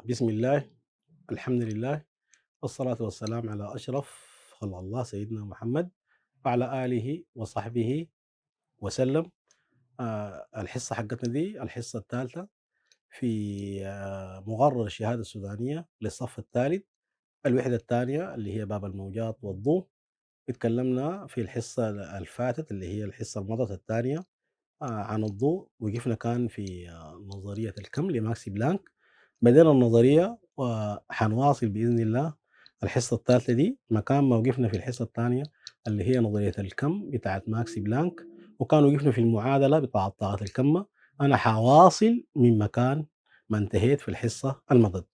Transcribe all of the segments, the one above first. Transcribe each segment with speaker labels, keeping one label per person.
Speaker 1: بسم الله، الحمد لله، والصلاة والسلام على أشرف خلق الله سيدنا محمد وعلى آله وصحبه وسلم. الحصة حقتنا دي الحصة الثالثة في مقرر الشهادة السودانية للصف الثالث، الوحدة الثانية اللي هي باب الموجات والضوء. اتكلمنا في الحصة الفاتت اللي هي الحصة المضت الثانية عن الضوء، وقفنا كان في نظرية الكم لماكس بلانك. بدينا النظرية وحنواصل بإذن الله الحصة الثالثة دي مكان ما وقفنا في الحصة الثانية اللي هي نظرية الكم بتاعت ماكس بلانك، وكان وقفنا في المعادلة بتاعت طاقة الكمة. أنا حواصل من مكان ما انتهيت في الحصة المضت.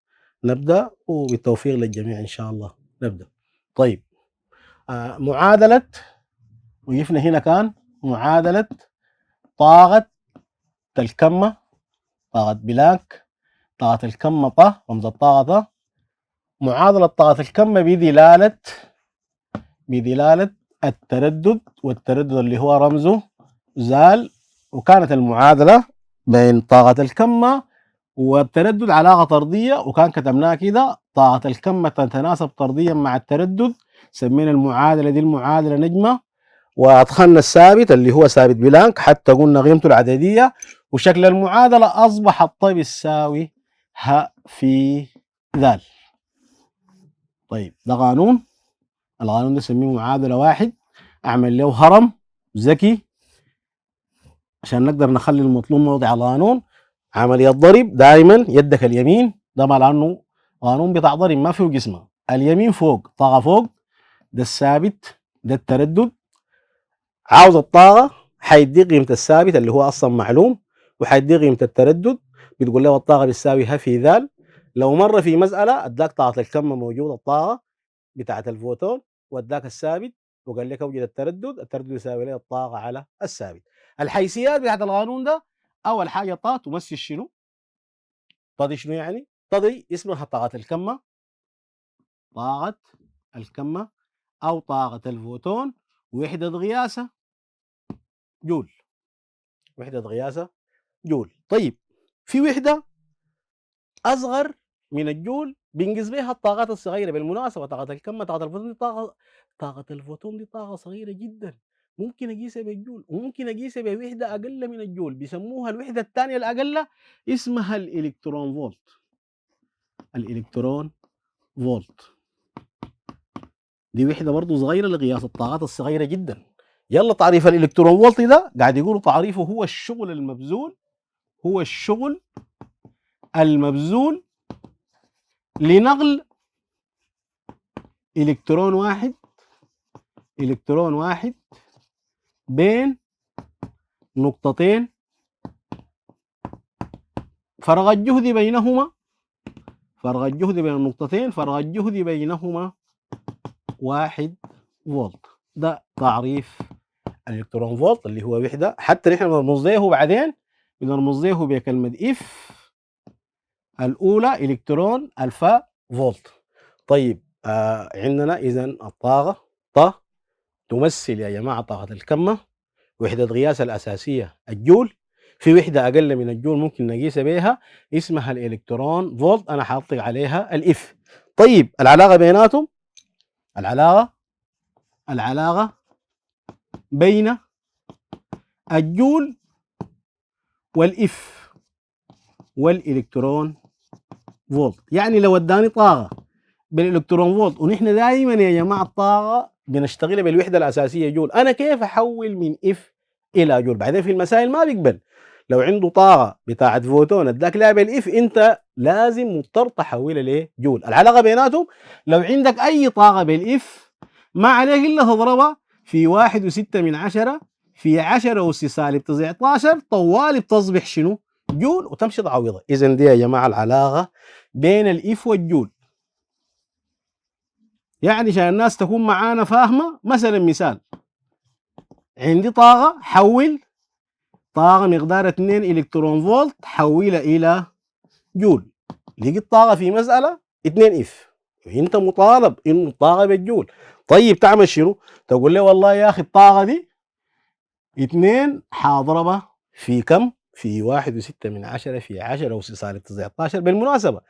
Speaker 1: نبدأ وبالتوفيق للجميع إن شاء الله. نبدأ. طيب، معادلة وقفنا هنا كان معادلة طاقة الكمة، طاقة بلانك، طاقة الكمة رمز الطاقة معادلة طاقة الكمة بدلالة التردد، والتردد اللي هو رمزه زال. وكانت المعادلة بين طاقة الكمة والتردد علاقة طردية، وكان كتبناها كده طاقة الكمة تتناسب طرديا مع التردد. سمينا المعادلة دي المعادلة نجمة، وأدخلنا الثابت اللي هو ثابت بلانك حتى قلنا قيمته العددية، وشكل المعادلة أصبح الطيب يساوي ه في ذال. طيب، ده قانون، القانون ده نسميه معادلة واحد. أعمل له هرم ذكي عشان نقدر نخلي المطلوب موضع القانون. عملية ضرب دائما يدك اليمين، ده ما لأنه قانون بتاع ضرب ما فيه جسمه. اليمين فوق، طاقة فوق، ده الثابت، ده التردد. عاوز الطاقة حيدي قيمة الثابت اللي هو أصلا معلوم، وحيدي قيمة التردد. بتقول له الطاقة بتساوي ه في ذال. لو مرة في مسألة اداك طاقة الكم موجودة الطاقة بتاعة الفوتون، واداك الثابت وقال لك اوجد التردد، التردد يساوي له الطاقة على الثابت. الحيثيات بتاعة القانون ده، أول حاجة طا تمثل شنو؟ طا دي شنو يعني؟ طا دي اسمها طاقة الكمة، طاقة الكمة أو طاقة الفوتون، وحدة قياسها جول، وحدة قياسها جول. طيب، في وحدة أصغر من الجول بينقص بها الطاقات الصغيرة. بالمناسبة طاقة الكم، طاقة الفوتون دي طاقة الفوتون دي طاقة صغيرة جدا، ممكن أقيسها بالجول وممكن أقيسها بوحدة أقل من الجول، بيسموها الوحدة الثانية الأقل، اسمها الإلكترون فولت. الإلكترون فولت دي وحدة برضو صغيرة لقياس الطاقات الصغيرة جدا. يلا، تعريف الإلكترون فولت ده قاعد يقولوا تعريفه هو الشغل المبذول، هو الشغل المبذول لنقل إلكترون واحد، إلكترون واحد بين نقطتين، فرق الجهد بينهما، فرق الجهد بين النقطتين، فرق الجهد بينهما 1 فولت. ده تعريف الإلكترون فولت اللي هو وحدة. حتى نحن بنرمز له بعدين، بنرمز له بكلمة اف الأولى إلكترون ألفا فولت. طيب، عندنا إذن الطاقة طا تمثل يا جماعة طاقة الكمة، وحدة قياس الأساسية الجول. في وحدة أقل من الجول ممكن نقيسها بيها، اسمها الإلكترون فولت، أنا حاطق عليها الإف. طيب، العلاقة بيناتهم، العلاقة بين الجول والإف والإلكترون فولت، يعني لو اداني طاقة بالإلكترون فولت، ونحن دائما يا جماعة الطاقة بنشتغل بالوحدة الأساسية جول، أنا كيف أحول من إف إلى جول؟ بعدين في المسائل ما بيقبل. لو عنده طاقة بتاعت فوتون اداك لها بالاف، انت لازم مضطر تحولها لجول. العلاقة بيناتهم، لو عندك اي طاقة بالاف ما عليك الا تضربها في 1.6 في 10 أس سالب 19 طوالي بتصبح شنو؟ جول، وتمشي تعوضها. اذا دي يا جماعة العلاقة بين الاف والجول. يعني عشان الناس تكون معانا فاهمة، مثلا مثال، عندي طاقة، حول طاقة مقدار 2 إلكترون فولت حولها إلى جول. لقيت طاقة في مسألة 2 اف، انت مطالب انه الطاقة بالجول. طيب، تعمل شنو؟ تقول لي والله يا اخي الطاقة دي 2 حاضربها في كم؟ في 1.6 في 10 أس سالب 19. بالمناسبة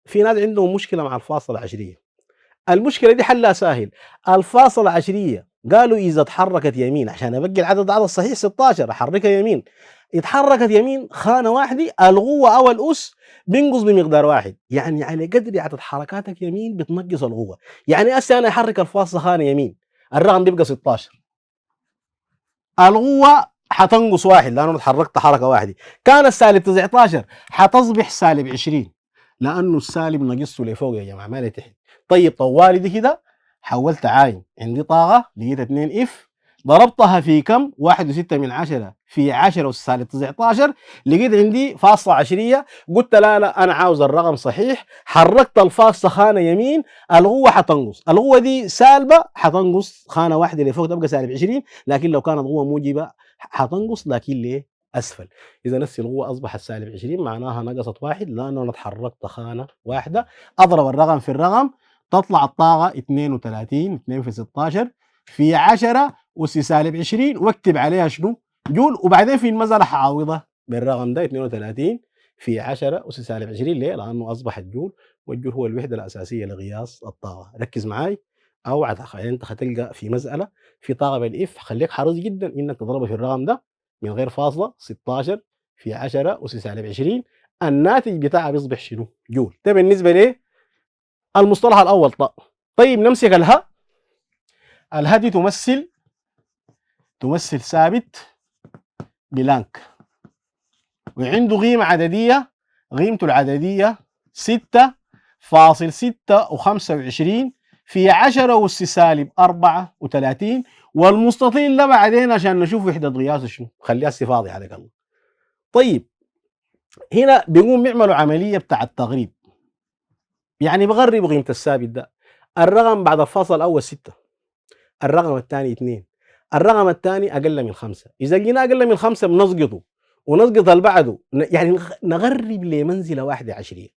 Speaker 1: في ناس عندهم مشكلة مع الفاصلة العشرية. المشكلة دي حلها سهل. الفاصلة العشرية قالوا إذا تحركت يمين عشان أبقي العدد الصحيح 16 أحركها يمين، اتحركت يمين خانة واحدة الغوة أو الأس بينقص بمقدار واحد، يعني على قدر عدد حركاتك يمين بتنقص الغوة. يعني هسه أنا أحرك الفاصلة خانة يمين الرقم بيبقى 16، الغوة حتنقص واحد لأنه اتحركت حركة واحدة. كان السالب 19 حتصبح سالب 20 لأنه السالب نقصته لفوق يا جماعة ما لتحت. طيب طوالي دي كده حولت عاين، عندي طاقة لقيت 2 اف ضربتها في كم؟ 1.6 في 10 أس سالب 19 لقيت عندي فاصلة عشرية. قلت لا أنا عاوز الرقم صحيح، حركت الفاصلة خانة يمين الغوة حتنقص، الغوة دي سالبة حتنقص خانة واحدة لفوق تبقى سالب 20، لكن لو كانت غوة موجبة حتنقص لكن ليه؟ أسفل. إذا نفس الغوة أصبحت سالب 20 معناها نقصت واحد لأنه أنا اتحركت خانة واحدة. أضرب الرقم في الرقم تطلع الطاقة 32 2 في 16 في 10 أس سالب 20 واكتب عليها شنو؟ جول. وبعدين في المسألة حعوضها بالرقم ده 32 في 10 أس سالب 20. ليه؟ لأنه أصبحت جول، والجول هو الوحدة الأساسية لقياس الطاقة. ركز معاي أو أنت هتلقى في مسألة في طاقة بالإف خليك حريص جدا إنك تضربها في الرقم ده من غير فاصلة 16 في 10 أس سالب 20 الناتج بتاعها بيصبح شنو؟ جول. ده بالنسبة ليه؟ المصطلح الأول. طيب نمسك الها. الها دي تمثل ثابت بلانك وعنده قيمة عددية، قيمته العددية 6.625 في 10 أس سالب 34. والمستطيل ده بعدين عشان نشوف وحدة قياسه شنو خليها فاضي عليك الله. طيب هنا بيقوم يعملوا عملية بتاع التغريب، يعني بغرب قيمة الثابت ده. الرقم بعد الفاصل الأول 6، الرقم الثاني 2، الرقم الثاني أقل من 5. إذا لقينا أقل من 5 بنسقطه ونسقط اللي بعده، يعني نغرب لمنزلة واحدة عشرية.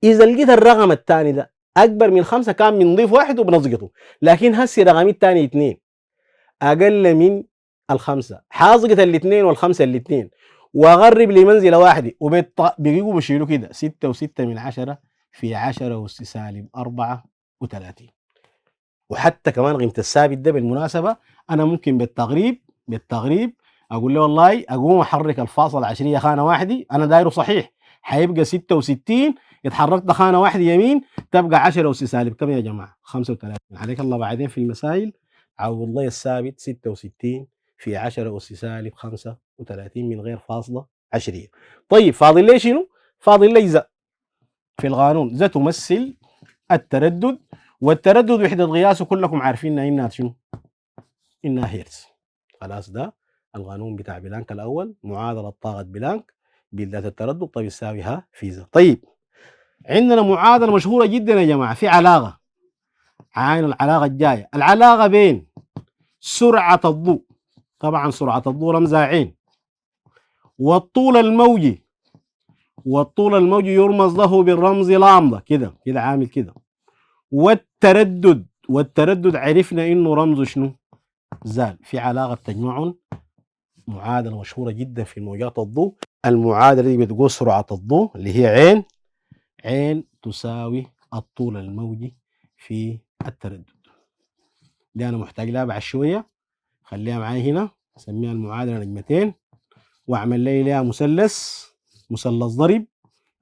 Speaker 1: إذا لقيت الرقم الثاني ده أكبر من 5 كان بنضيف واحد وبنسقطه، لكن هسي رقمي الثاني 2 أقل من الخمسة حاسقط الاثنين والخمسة الاثنين وأغرب لمنزلة واحدة وبيجيبوا بشيلوا كده 6.6 في 10 أس سالب 34. وحتى كمان قيمة الثابت ده بالمناسبة أنا ممكن بالتغريب أقول له والله أقوم أحرك الفاصلة العشرية خانة واحدة أنا دايره صحيح حيبقى 66، اتحركت خانة واحدة يمين تبقى 10 أس سالب كم يا جماعة؟ 35. عليك الله بعدين في المسائل عوض لي الثابت 66 في 10 أس سالب 35 من غير فاصلة عشرية. طيب فاضل لي شنو؟ فاضل لي ذا. في القانون ذا تمثل التردد، والتردد وحدة قياسه كلكم عارفين انها شنو؟ انها هيرتز. خلاص ده القانون بتاع بلانك الاول، معادلة طاقة بلانك بذات التردد طيب يساوي ها في ذا. طيب عندنا معادلة مشهورة جدا يا جماعة، في علاقة عين العلاقة الجاية، العلاقة بين سرعة الضوء، طبعا سرعة الضوء رمزها عين، والطول الموجي، والطول الموجي يرمز له بالرمز لامدا كده كده عامل كده، والتردد عرفنا انه رمزه شنو؟ زال. في علاقة تجمعهم، معادلة مشهورة جدا في موجات الضوء. المعادلة دي بتقول سرعة الضوء اللي هي عين تساوي الطول الموجي في التردد. دي أنا محتاج لها بعد شوية، خليها معاي هنا أسميها المعادلة نجمتين وأعمل لي لها مثلث ضرب.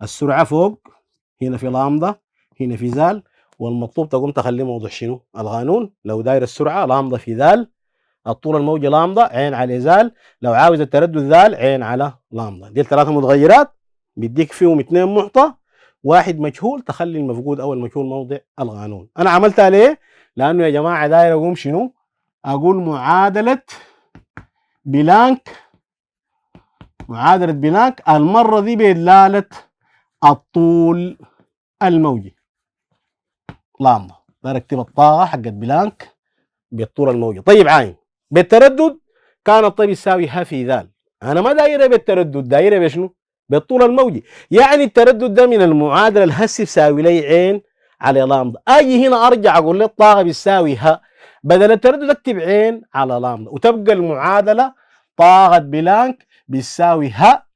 Speaker 1: السرعة فوق هنا في لامدا هنا في زال، والمطلوب تقوم تخليه موضوع شنو؟ القانون. لو داير السرعة لامدا في ذال، الطول الموجي لامدا عين على زال، لو عاوز التردد ذال عين على لامدا. دي الثلاثة متغيرات بيديك فيهم 2 معطى، واحد مجهول تخلي المفقود او المجهول موضع القانون. انا عملتها ليه؟ لانه يا جماعة داير اقوم شنو؟ اقول معادلة بلانك المرة دي بدلالة الطول الموجي لامدا. داير اكتب الطاقة حقت بلانك بالطول الموجي. طيب عاين بالتردد كان الطيب يساوي ها في ذال، انا ما دايره بالتردد دايره بشنو؟ بالطول الموجي. يعني التردد ده من المعادله الهسي بيساوي لي عين على لامدا. اجي هنا ارجع اقول له الطاقه بيساوي ها، بدل التردد اكتب عين على لامدا وتبقى المعادله طاقه بلانك بيساوي ها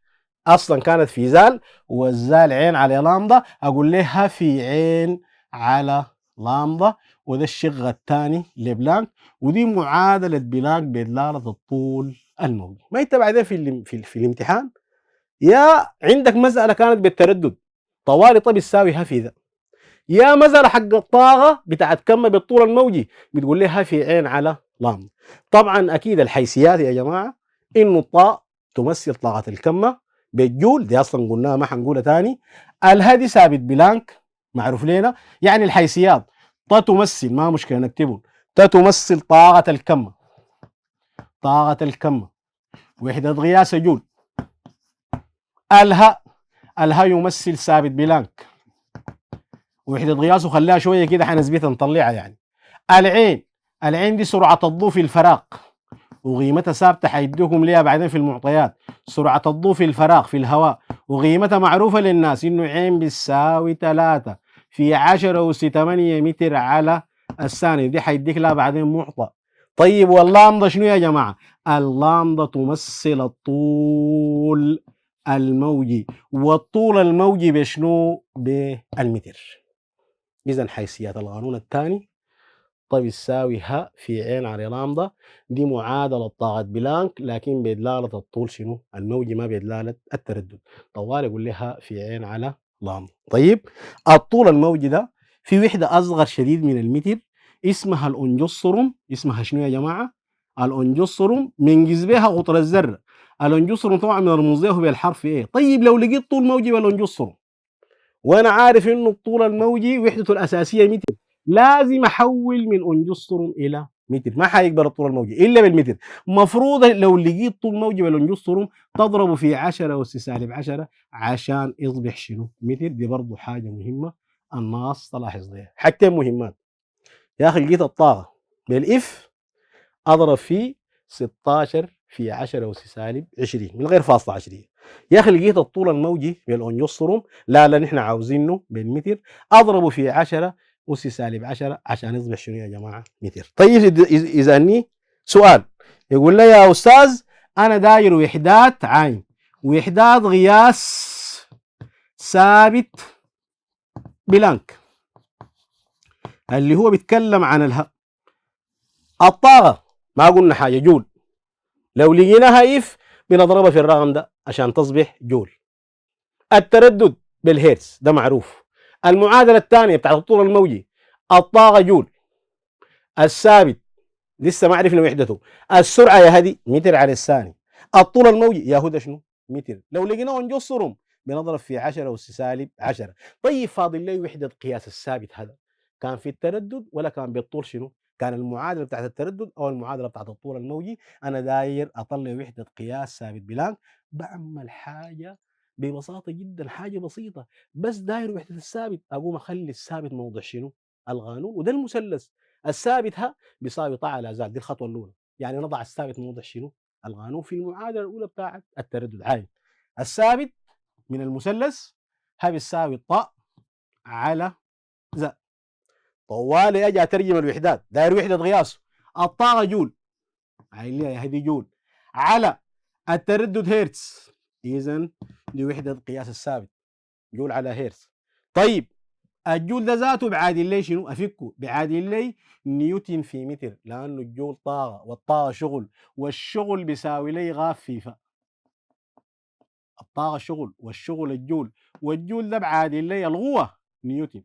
Speaker 1: اصلا كانت في زال، والزال عين على لامدا، اقول لها في عين على لامدا، وده الشق الثاني لبلانك. ودي معادله بلانك بدلاله الطول الموجي. ما انت بعدين في الامتحان يا عندك مساله كانت بالتردد طوالي طب يساوي ها في ذا، يا مساله حق الطاقه بتاعت كم بالطول الموجي بتقول لي ها في عين على لامدا. طبعا اكيد الحيثيات يا جماعه انه الطاق تمثل طاقه الكمه بالجول، دي اصلا قلناها ما حنقولها تاني. الهادي ثابت بلانك معروف لنا، يعني الحيثيات طا تمثل، ما مشكله نكتبه، تا تمثل طاقه الكمه، طاقه الكمه وحده قياس جول. الها، الها يمثل ثابت بلانك وحده قياسه خلاها شويه كده حنثبتها نطلعها يعني. العين، العين دي سرعه الضوء في الفراغ وقيمتها ثابته حيدوكم ليها بعدين في المعطيات. سرعه الضوء في الفراغ في الهواء وقيمتها معروفه للناس انه عين بتساوي 3 في 10 أس 8 متر على الثانيه، دي حيديك لها بعدين معطى. طيب واللامدا شنو يا جماعه؟ اللامدا تمثل الطول الموجي، والطول الموجي بشنو؟ بالمتر. اذا حيثيات القانون الثاني طب يساوي ه في عين على لامدا، دي معادلة طاقة بلانك لكن بدلالة الطول شنو؟ الموجي، ما بدلالة التردد. طوال يقول لي ه في عين على لامدا. طيب الطول الموجي ده في وحدة أصغر شديد من المتر اسمها الأنجستروم. اسمها شنو يا جماعة؟ الأنجستروم، بنجز بها قطر الذرة. الأنجستروم طبعا بنرمز له بالحرف ايه. طيب لو لقيت طول موجي بالأنجستروم وانا عارف انه الطول الموجي وحدته الاساسيه متر، لازم احول من انجستروم الى متر، ما حيقبل الطول الموجي الا بالمتر. مفروض لو لقيت طول موجي بالانجستروم تضربه في 10 اس سالب 10 عشان يصبح شنو؟ متر. دي برضه حاجه مهمه الناس تلاحظ ليها. حاجتين مهمات يا اخي، لقيت الطاقه بالاف اضرب فيه 16 في 10 اس سالب 20 من غير فاصله 20. يا اخي لقيت الطول الموجي بالانجستروم، لا لا نحن عاوزينه بالمتر، اضربه في 10 اس سالب 10 عشان يصبح شنو يا جماعه؟ متر. طيب اذا اني سؤال يقول لي يا استاذ انا داير وحدات عين، وحدات قياس ثابت بلانك اللي هو بيتكلم عن الطاقه، ما قلنا حاجه جول، لو لقيناها اف بنضربها في الرقم ده عشان تصبح جول. التردد بالهيرتز ده معروف. المعادله الثانيه بتاعت الطول الموجي الطاقه جول، الثابت لسه ما عرفنا وحدته، السرعه يا هدي متر على الثانيه، الطول الموجي يا هو ده شنو؟ متر. لو لقيناه نجصرهم بنضرب في 10 اس سالب 10. طيب فاضل لي وحده قياس الثابت هذا كان في التردد ولا كان بالطول شنو؟ كان المعادله بتاعت التردد او المعادله بتاعت الطول الموجي. انا داير اطلع وحده قياس ثابت بلانك، بعمل حاجه ببساطه جدا، حاجه بسيطه، بس داير وحده الثابت اقوم اخلي الثابت موضع شنو؟ القانون. وده المثلث الثابت ها بيساوي طاعة لا زال، دي الخطوه الاولى. يعني نضع الثابت موضع شنو؟ القانون في المعادله الاولى بتاعت التردد. عادي الثابت من المثلث ها بيساوي طاء على زائد. طوالي اجي اترجم الوحدات، داير وحده قياسه الطاقه جول، عايل لي هذه جول على التردد هرتز، اذا دي وحده قياس الثابت جول على هرتز. طيب الجول ده ذاته بعادل لي شنو؟ افكه بعادل لي نيوتن في متر، لانه الجول طاقه والطاقه شغل، والشغل بيساوي لي غاف في ف. الطاقه شغل والشغل الجول، والجول ده بعادل لي القوه نيوتن،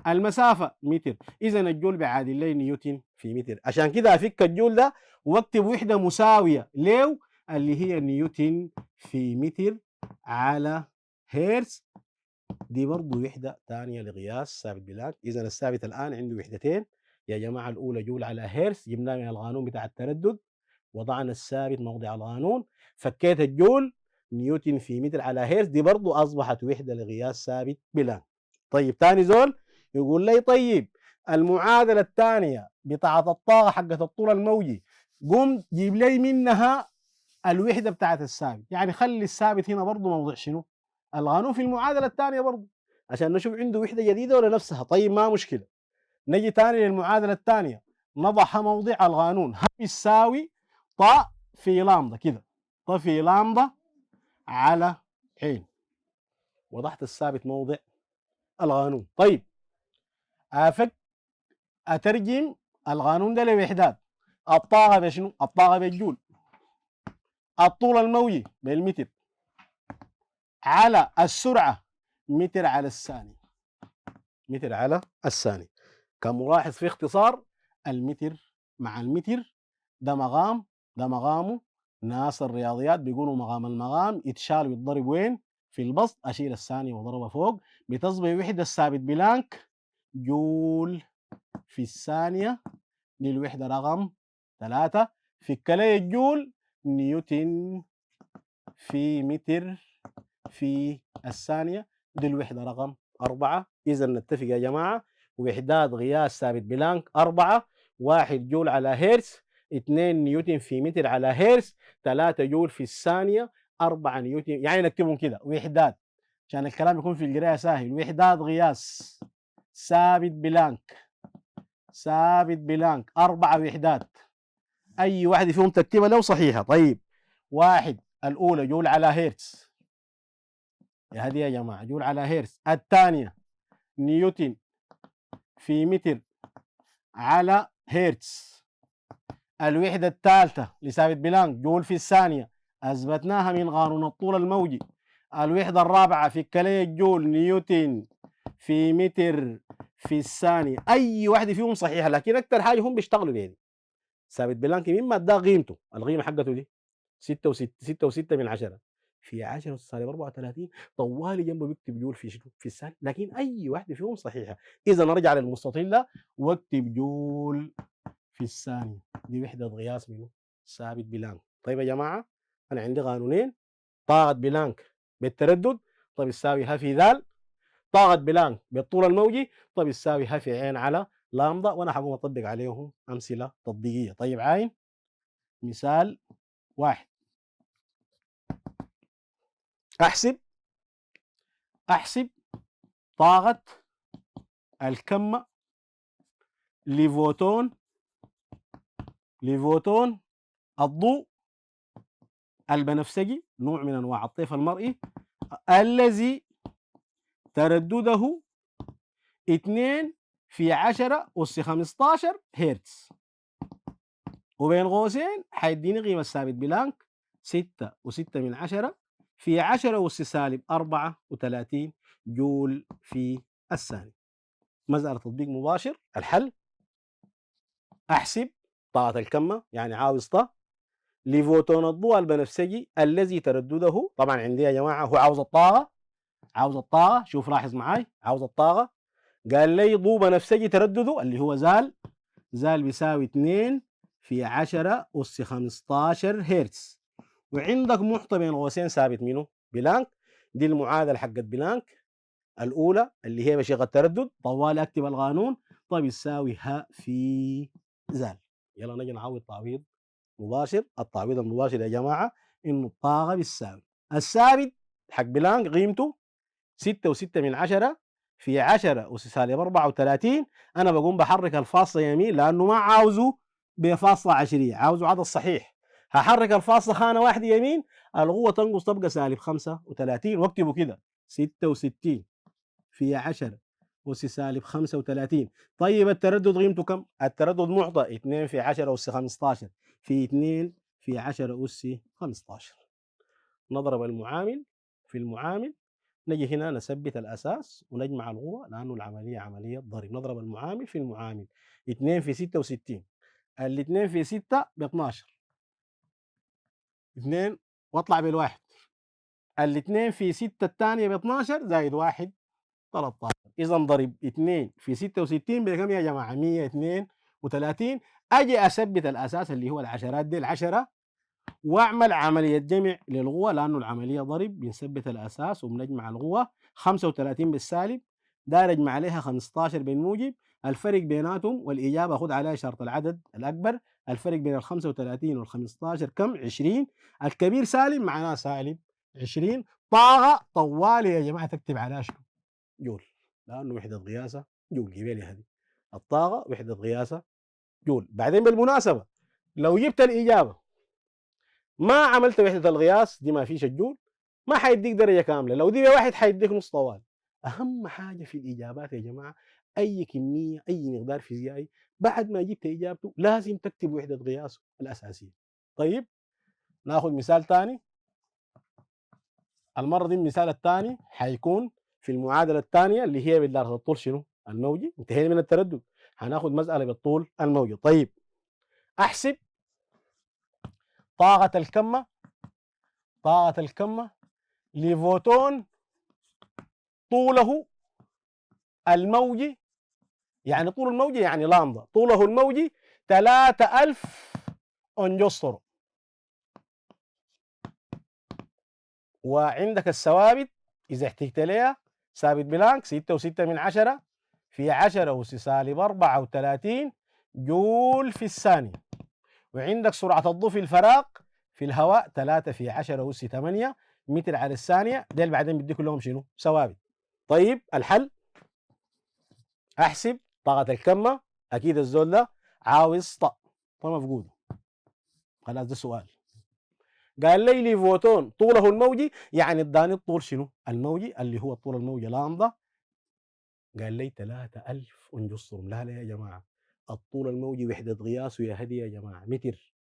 Speaker 1: المسافه متر، اذا الجول بعادل لي نيوتن في متر. عشان كده افك الجول ده واكتب وحده مساويه له اللي هي نيوتن في متر على هرتز. دي برضه وحده ثانيه لقياس ثابت بلانك. اذا الثابت الان عنده وحدتين يا جماعه، الاولى جول على هرتز جبناها من القانون بتاع التردد، وضعنا الثابت موضع القانون، فكيت الجول نيوتن في متر على هرتز، دي برضه اصبحت وحده لقياس ثابت بلانك. طيب ثاني زول يقول لي طيب المعادله الثانيه بتاعت الطاقه حقت الطول الموجي قوم جيب لي منها الوحده بتاعت الثابت، يعني خلي الثابت هنا برضه موضع شنو؟ القانون في المعادله الثانيه برضه عشان نشوف عنده وحده جديده ولا نفسها. طيب ما مشكله، نجي ثاني للمعادله الثانيه نضعها موضع القانون، ها بيساوي طاء في لامدا كده، طاء في لامدا على عين، وضحت الثابت موضع القانون. طيب افك اترجم القانون ده لوحدات. الطاقة بشنو؟ الطاقة بالجول، الطول الموجي بالمتر، على السرعة متر على الثانية، متر على الثانية. كملاحظ في اختصار، المتر مع المتر ده مقام، ده مقامه. ناس الرياضيات بيقولوا مقام المقام يتشال ويتضرب وين؟ في البسط. اشيل الثانية واضربها فوق بتصبح وحدة ثابت بلانك جول في الثانية. دي الوحدة رقم 3. في الكلية الجول نيوتن في متر في الثانية. دي الوحدة رقم 4. إذا نتفق يا جماعة، وحدات قياس ثابت بلانك 4: 1 جول على هرتز، 2 نيوتن في متر على هرتز، 3 جول في الثانية، 4 نيوتن. يعني نكتبهم كده وحدات عشان الكلام يكون في القراءة سهل. وحدات قياس ثابت بلانك، ثابت بلانك 4 وحدات، أي واحدة فيهم تكتبها لو صحيحة. طيب 1 الأولى جول على هرتز، يا هدي يا جماعة جول على هرتز. الثانية نيوتن في متر على هرتز. الوحدة الثالثة لثابت بلانك جول في الثانية، أثبتناها من قانون الطول الموجي. الوحدة الرابعة في الكلية الجول نيوتن في متر في الثانية. أي واحدة فيهم صحيحة، لكن أكثر حاجة هم بيشتغلوا بيها دي ثابت بلانك مما ده قيمته، القيمة حقته دي 6.6 من 10 في 10 أس سالب 34. طوالي جنبه بيكتب جول في شنو؟ في الثانية، لكن أي واحدة فيهم صحيحة. إذا نرجع للمستطيل ده واكتب جول في الثانية، دي وحدة قياس منه ثابت بلانك. طيب يا جماعة، أنا عندي قانونين: طاقة بلانك بالتردد طب يساوي ها في ذال، طاقة بلانك بالطول الموجي طب يساوي ها في عين على لامدا. وأنا حقوم أطبق عليهم أمثلة تطبيقية. طيب عاين مثال 1. أحسب طاقة الكمة لفوتون الضوء البنفسجي، نوع من أنواع الطيف المرئي، الذي تردده 2 في 10 أس 15 هرتز، وبين قوسين حيديني قيمة ثابت بلانك 6.6 من 10 في 10 أس سالب 34 جول في الثانية. مسألة تطبيق مباشر. الحل: أحسب طاقة الكمة، يعني عاوز طاقة لفوتون الضوء البنفسجي الذي تردده، طبعا عندي يا جماعة هو عاوز الطاقة، عاوز الطاقة. شوف لاحظ معاي، عاوز الطاقة. قال لي ضوء بنفسجي تردده اللي هو زال بيساوي 2 في 10 أس 15 هرتز، وعندك محتوى بين قوسين ثابت منه بلانك. دي المعادلة حقت بلانك الأولى اللي هي مشيغة التردد. طوالي أكتب القانون طيب يساوي ها في زال. يلا نجي نعوض تعويض مباشر. التعويض المباشر يا جماعة إنه الطاقة بتساوي الثابت حق بلانك قيمته 6.6 من 10 في 10 أس سالب 34. أنا بقوم بحرك الفاصلة يمين لأنه ما عاوزه بفاصلة عشرية، عاوزه عدد صحيح. هحرك الفاصلة خانة واحدة يمين، القوة تنقص تبقى سالب 35، واكتبه كده 66 في 10 أس سالب 35. طيب التردد قيمته كم؟ التردد معطى 2 في 10 أس 15 في 2 في 10 أس 15. نضرب المعامل في المعامل، نجي هنا نثبت الأساس ونجمع القوة لأنه العملية عملية ضرب. نضرب المعامل في المعامل، 2 في 66، الاثنين في 6 ب 12، 2 واطلع بالواحد، الاثنين في 6 الثانية ب 12 زائد 1 13. إذا ضرب 2 في 66 بكم يا جماعة؟ 132. أجي أثبت الأساس اللي هو العشرات دي العشرة، واعمل عملية جمع للقوة لأنه العملية ضرب. بنثبت الأساس وبنجمع القوة. 35 بالسالب داير أجمع عليها 15 بالموجب، الفرق بيناتهم والإجابة خد عليها شرط العدد الأكبر. الفرق بين ال 35 وال 15 كم؟ 20. الكبير سالب معناه سالب 20. طاقة طوالي يا جماعة تكتب عليها شنو؟ جول، لأنه وحدة قياسة جول. جيبي هذه الطاقة وحدة قياسة جول. بعدين بالمناسبة لو جبت الإجابة ما عملت وحدة القياس دي ما فيش الجول، ما حيديك درجة كاملة، لو دي واحد حيديك نص طوال. أهم حاجة في الإجابات يا جماعة أي كمية أي مقدار فيزيائي بعد ما جبت إجابته لازم تكتب وحدة قياسه الأساسية. طيب ناخذ مثال تاني. المرة دي المثال الثاني حيكون في المعادلة الثانية اللي هي بالدرجة الطول شنو؟ الموجي. انتهينا من التردد، هناخذ مسألة بالطول الموجي. طيب أحسب طاقة الكمة، طاقة الكمة لفوتون طوله الموجي، يعني طول الموجي يعني لامدا، طوله الموجي 3000 أنجسترو، وعندك الثوابت إذا احتجت لها ثابت بلانك 6.6 في 10 أس سالب 34 جول في الثانية، وعندك سرعة الضوء في الفراغ في الهواء 3 في 10 أس 8 متر على الثانية. ديل بعدين بدي كلهم شنو؟ ثوابت. طيب الحل احسب طاقة الكمة. اكيد الزول ده عاوز طاقة مفقودة. خلاص ده سؤال. قال لي فوتون طوله الموجي، يعني اداني الطول شنو؟ الموجي اللي هو الطول الموجي لامدا. قال لي 3000 انجستروم. لا لا يا جماعة، الطول الموجي وحدة قياسه يا هدي يا جماعة متر.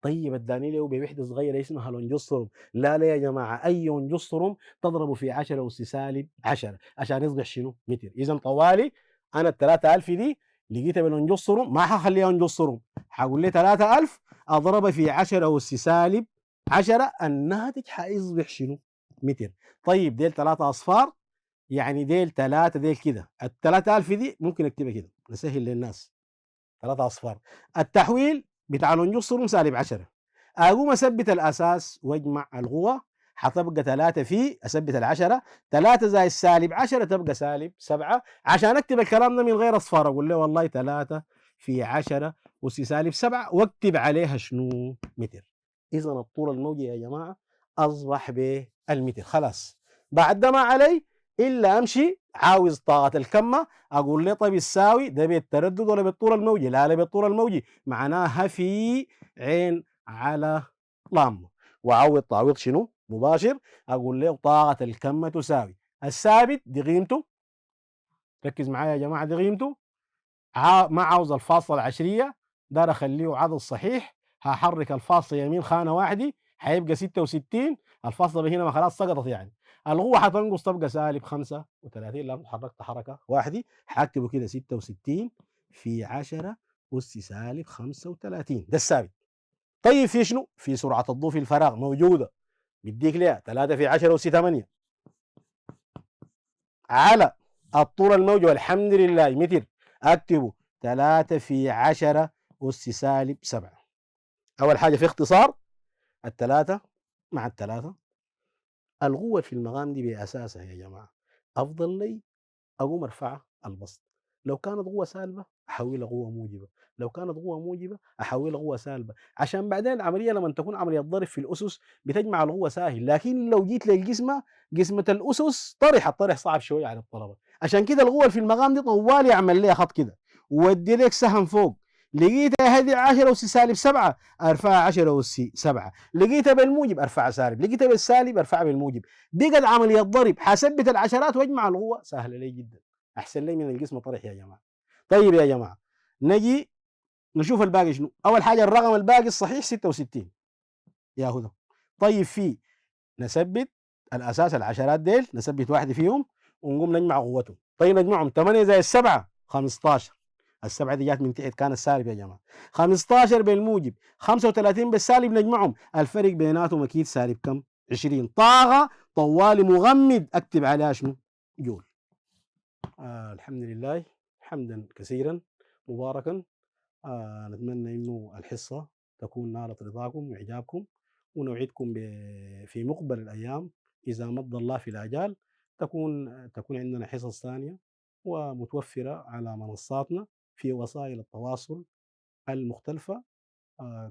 Speaker 1: طيب اداني له بوحده صغيره اسمها الانجستروم. لا لا يا جماعه، اي انجستروم تضربه في 10 اس سالب 10 عشان يصبح شنو؟ متر. اذا طوالي انا ال 3000 دي لقيتها بالانجستروم، ما حخليها انجستروم، حقول لي 3000 اضربها في 10 اس سالب 10، الناتج حيصبح شنو؟ متر. طيب ديل 3 اصفار، يعني ديل 3 ديل كده، ال 3000 دي ممكن اكتبها كده نسهل للناس. 3 اصفار. التحويل بتاع الانجستروم سالب 10. اقوم اثبت الاساس واجمع القوى، حتبقى 3 في اثبت العشرة، 3 زائد سالب 10 تبقى سالب 7. عشان اكتب الكلام ده من غير اصفار اقول له والله 3 في 10 اس سالب 7 واكتب عليها شنو؟ متر. اذا الطول الموجي يا جماعه اصبح بالمتر. خلاص بعد ده ما علي الا امشي عاوز طاقه الكمه، اقول له طيب يساوي ده بالتردد ولا بالطول الموجي؟ لا لا بالطول الموجي، معناها في عين على لامدا، واعوض تعويض شنو؟ مباشر. اقول له طاقه الكمه تساوي الثابت دي قيمته، ركز معايا يا جماعه، دي قيمته ما عاوز الفاصله العشريه، دار اخليه عدد صحيح، هحرك الفاصله يمين خانه واحده حيبقى 66، الفاصله هنا ما خلاص سقطت يعني، القوه حتنقص تبقى سالب 35 لما حركت حركه واحده، حاكتبه كده 66 في 10 اس سالب 35 ده الثابت. طيب في شنو؟ في سرعه الضوء في الفراغ موجوده، بديك ليها 3 في 10 اس 8 على الطول الموجي والحمد لله متر، اكتبه 3 في 10 أس سالب 7. أول حاجة في اختصار الثلاثة مع الثلاثة، القوة في المقام دي بأساسها يا جماعة أفضل لي أقوم أرفعها البسط. لو كانت قوة سالبة أحولها قوة موجبة، لو كانت قوة موجبة أحولها قوة سالبة، عشان بعدين العملية لما تكون عملية ضرب في الأسس بتجمع القوة سهل. لكن لو جيت للقسمة، قسمة الأسس طرح، الطرح صعب شوية على الطلبة. عشان كده القوة في المقام دي طوال يعمل لها خط كده وودي لك سهم فوق، لقيتها هذه 10 أس سالب 7 ارفعها 10 أس 7، لقيتها بالموجب ارفعها سالب، لقيتها بالسالب ارفعها بالموجب. بقت عملية ضرب، حثبت العشرات واجمع القوة، سهلة لي جدا، احسن لي من القسم طرح يا جماعه. طيب يا جماعه نجي نشوف الباقي شنو. اول حاجه الرقم الباقي الصحيح 66 يا هدى. طيب في نثبت الاساس العشرات ديل، نثبت واحده فيهم ونقوم نجمع قوتهم. طيب نجمعهم 8 زائد 7 15، السبعه دي جات من تحت كانت سالب يا جماعه، 15 بالموجب 35 بالسالب نجمعهم، الفرق بيناتهم اكيد سالب كم؟ 20. طاقه طوالي مغمد اكتب عليها شنو؟ جول. الحمد لله حمدا كثيرا مباركا. نتمنى انه الحصه تكون نالت رضاكم واعجابكم، ونوعدكم في مقبل الايام اذا مضى الله في الاجال تكون عندنا حصص ثانيه ومتوفره على منصاتنا في وسائل التواصل المختلفه.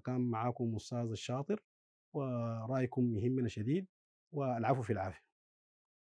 Speaker 1: كان معاكم استاذ الشاطر، ورايكم يهمنا شديد، والعفو في العافيه.